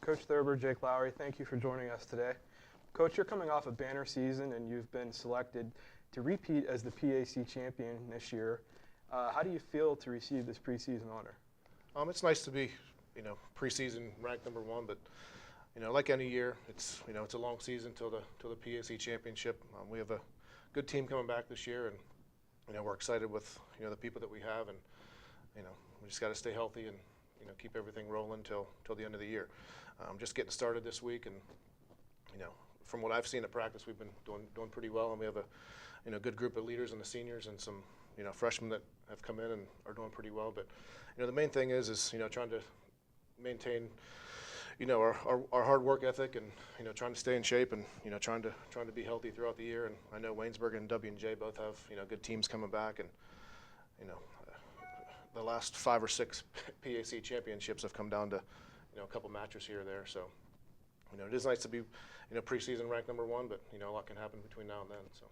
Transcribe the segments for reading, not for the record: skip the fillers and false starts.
Coach Thurber, Jake Lowry, thank you for joining us today. Coach, you're coming off a banner season and you've been selected to repeat as the PAC champion this year. How do you feel to receive this preseason honor? It's nice to be, preseason ranked #1, but like any year, it's a long season till the PAC championship. We have a good team coming back this year, and we're excited with the people that we have, and we just got to stay healthy and keep everything rolling till the end of the year. Just getting started this week, and from what I've seen at practice, we've been doing pretty well, and we have a good group of leaders and the seniors and some freshmen that have come in and are doing pretty well. But the main thing is trying to maintain our hard work ethic, and trying to stay in shape, and trying to be healthy throughout the year. And I know Waynesburg and W&J both have good teams coming back, and the last 5 or 6 PAC championships have come down to a couple matches here or there. So it is nice to be preseason ranked #1, but a lot can happen between now and then. So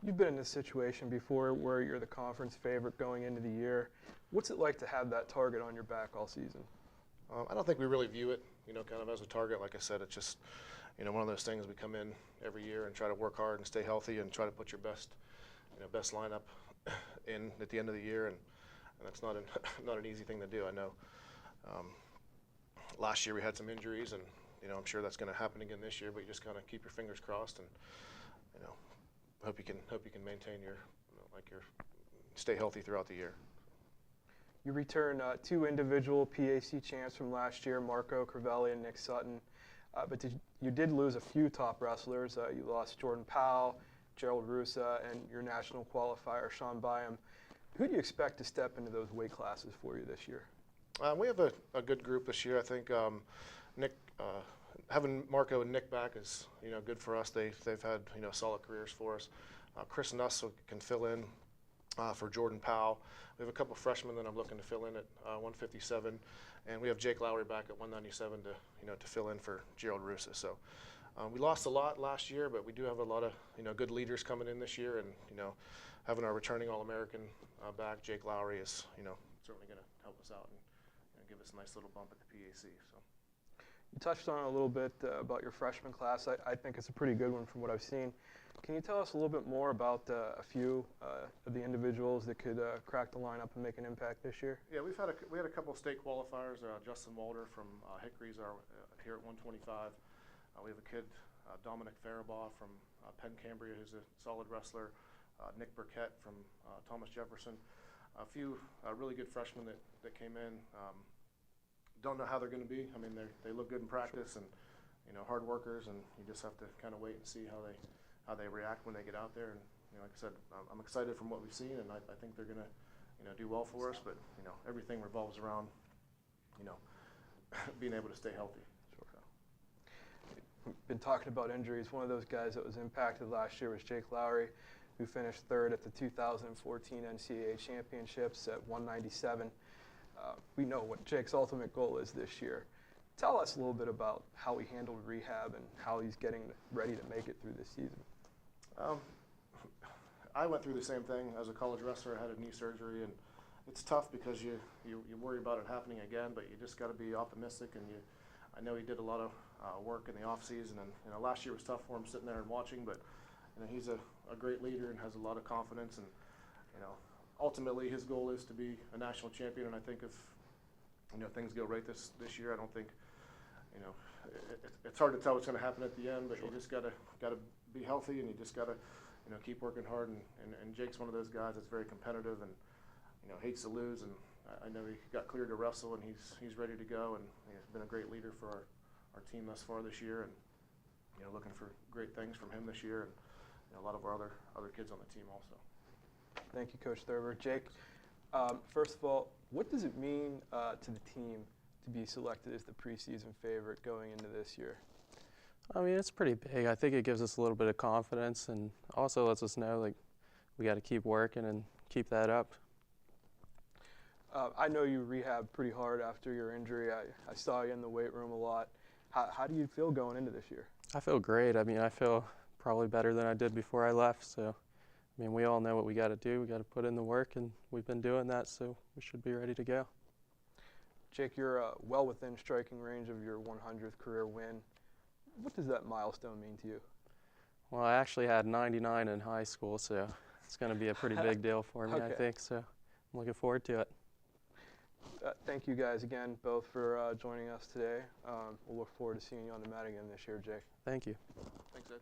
You've been in this situation before where you're the conference favorite going into the year. What's it like to have that target on your back all season? I don't think we really view it kind of as a target. Like I said, it's just one of those things. We come in every year and try to work hard and stay healthy and try to put your best lineup in at the end of the year, and that's not an easy thing to do. I know last year we had some injuries, and I'm sure that's going to happen again this year, but you just kind of keep your fingers crossed, and hope you can maintain your stay healthy throughout the year. You return 2 individual PAC champs from last year, Marco Crivelli and Nick Sutton, but you did lose a few top wrestlers. You lost Jordan Powell, Gerald Russa, and your national qualifier, Sean Byam. Who do you expect to step into those weight classes for you this year? We have a good group this year. I think Nick, having Marco and Nick back is good for us. They've had solid careers for us. Chris Nuss can fill in for Jordan Powell. We have a couple freshmen that I'm looking to fill in at 157, and we have Jake Lowry back at 197 to fill in for Gerald Russa. So we lost a lot last year, but we do have a lot of good leaders coming in this year, and having our returning All-American back, Jake Lowry, is certainly going to help us out and give us a nice little bump at the PAC. So. You touched on it a little bit about your freshman class. I think it's a pretty good one from what I've seen. Can you tell us a little bit more about a few of the individuals that could crack the lineup and make an impact this year? Yeah, we had a couple of state qualifiers. Justin Walder from Hickory's here at 125. We have a kid, Dominic Faribaugh from Penn Cambria, who's a solid wrestler. Nick Burkett from Thomas Jefferson. A few really good freshmen that came in. Don't know how they're going to be. I mean, they look good in practice, and hard workers, and you just have to kind of wait and see how they react when they get out there. And like I said, I'm excited from what we've seen, and I think they're going to do well for us. But everything revolves around being able to stay healthy. Sure. We've been talking about injuries. One of those guys that was impacted last year was Jake Lowry, who finished 3rd at the 2014 NCAA championships at 197. We know what Jake's ultimate goal is this year. Tell us a little bit about how he handled rehab and how he's getting ready to make it through this season. I went through the same thing as a college wrestler. I had a knee surgery, and it's tough because you worry about it happening again, but you just got to be optimistic. And I know he did a lot of work in the off season, and last year was tough for him sitting there and watching, but he's a great leader and has a lot of confidence, and ultimately his goal is to be a national champion. And I think if things go right this year, I don't think it's hard to tell what's going to happen at the end, but you just got to be healthy, and you just got to keep working hard. And Jake's one of those guys that's very competitive and hates to lose. And I know he got cleared to wrestle, and he's ready to go. And he's been a great leader for our team thus far this year, and looking for great things from him this year, and a lot of our other kids on the team also. Thank you, Coach Thurber. Jake, first of all, what does it mean to the team to be selected as the preseason favorite going into this year? I mean, it's pretty big. I think it gives us a little bit of confidence, and also lets us know we got to keep working and keep that up. I know you rehabbed pretty hard after your injury. I saw you in the weight room a lot. How do you feel going into this year? I feel great. I mean, I feel probably better than I did before I left. So, I mean, we all know what we got to do. We got to put in the work, and we've been doing that, so we should be ready to go. Jake, you're well within striking range of your 100th career win. What does that milestone mean to you? Well, I actually had 99 in high school, so it's going to be a pretty big deal for me, I Okay. think. So I'm looking forward to it. Thank you guys again both for joining us today. We'll look forward to seeing you on the mat again this year, Jake. Thank you. Thanks, Ed.